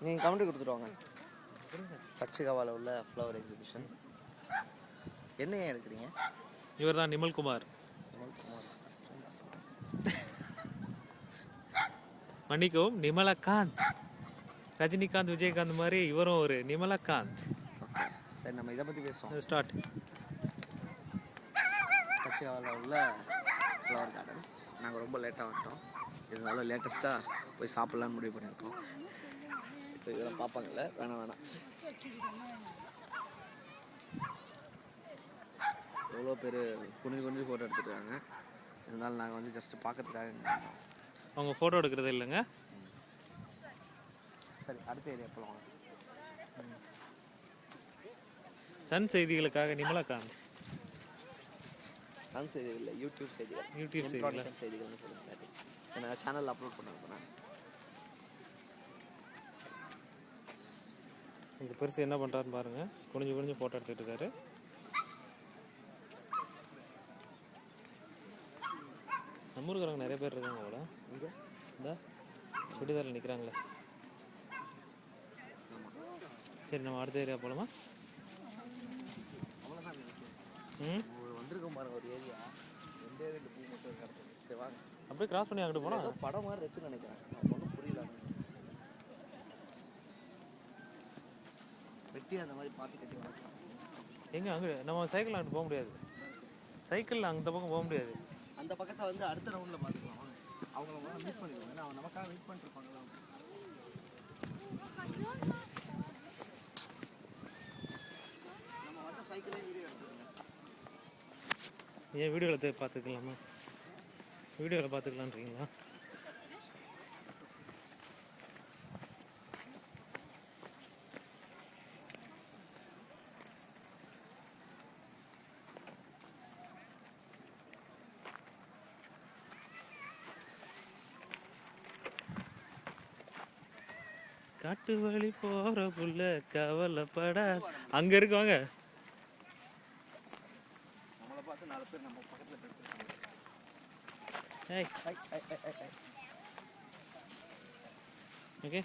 நீங்கள் கமெண்ட் கொடுத்துருவாங்க. பச்சைகவால உள்ள ஃப்ளவர் எக்ஸிபிஷன். என்ன ஏன் எடுக்கிறீங்க? இவர் தான் நிமல்குமார். மன்னிக்கவும், நிமலகாந்த். ரஜினிகாந்த், விஜயகாந்த் மாதிரி இவரும் ஒரு நிமலகாந்த். ஓகே, சரி, நம்ம இதை பற்றி பேசுவோம். ஸ்டார்ட். பச்சைகவால உள்ள ஃப்ளவர் கார்டன். நாங்கள் ரொம்ப லேட்டாக வந்துட்டோம். இருந்தாலும் லேட்டஸ்ட்டாக போய் சாப்பிட்லான்னு முடிவு பண்ணியிருக்கோம். இப்போ இதெல்லாம் பார்ப்பாங்கல்ல, வேணாம் எவ்வளோ பேர் குனிஞ்சு ஃபோட்டோ எடுத்துருக்காங்க. இருந்தாலும் நாங்கள் வந்து ஜஸ்ட்டு பார்க்கறதுக்காக அவங்க ஃபோட்டோ எடுக்கிறது இல்லைங்க. சரி, அடுத்த ஏரியா போகலாம். சன் செய்திகளுக்காக நிமலகாந்த். சன் செய்திகள் இல்லை, யூடியூப் செய்திகள். யூடியூப் செய்திகள்னு சொல்லுங்கள். நான் சேனலில் அப்லோட் பண்ணுறேன். இந்த பெருசு என்ன பண்ணுறாருன்னு பாருங்கள். குனிஞ்சு ஃபோட்டோ எடுத்துகிட்டு இருக்காரு. நம்ம ஊருக்காரங்க நிறைய பேர் இருக்காங்க அவ்வளோ. இங்கே இந்த சுடிதாரில் நிற்கிறாங்களே. சரி, நம்ம அடுத்த ஏரியா போகலாமா? வந்திருக்கோம் பாருங்க, ஒரு ஏரியா. 2 பூ மட்டும் இருக்காது. சரி வாங்க, அப்படியே கிராஸ் பண்ணி அங்கிட்டு போனால் படம் மாதிரி இருக்குன்னு நினைக்கிறேன். ஒன்றும் புரியல. வெட்டி அந்த மாதிரி பார்த்து கட்டி வளர்க்கலாம். எங்கே அங்கே நம்ம சைக்கிள் அங்கிட்டு போக முடியாது. சைக்கிளில் அந்த பக்கம் போக முடியாது. அந்த பக்கத்தை வந்து அடுத்த ரவுண்டில் பார்த்துக்கலாம். அவங்கள மீட் பண்ணிடுவாங்க. ஏன்னா அவன் நமக்காக வெயிட் பண்ணிட்டு இருப்பாங்களா. நம்ம வந்து சைக்கிளே வீடியோ எடுத்துக்கோங்க. ஏன் வீடியோவில் பார்த்துக்கலாமா? வீடியோவில் பார்த்துக்கலான்றீங்களா? காட்டு வழி போற புள்ள கவலைப்பட. அங்க இருக்குவாங்க. நம்மளை பார்த்து 4 பேர் நம்ம பக்கத்தில் ஓகே.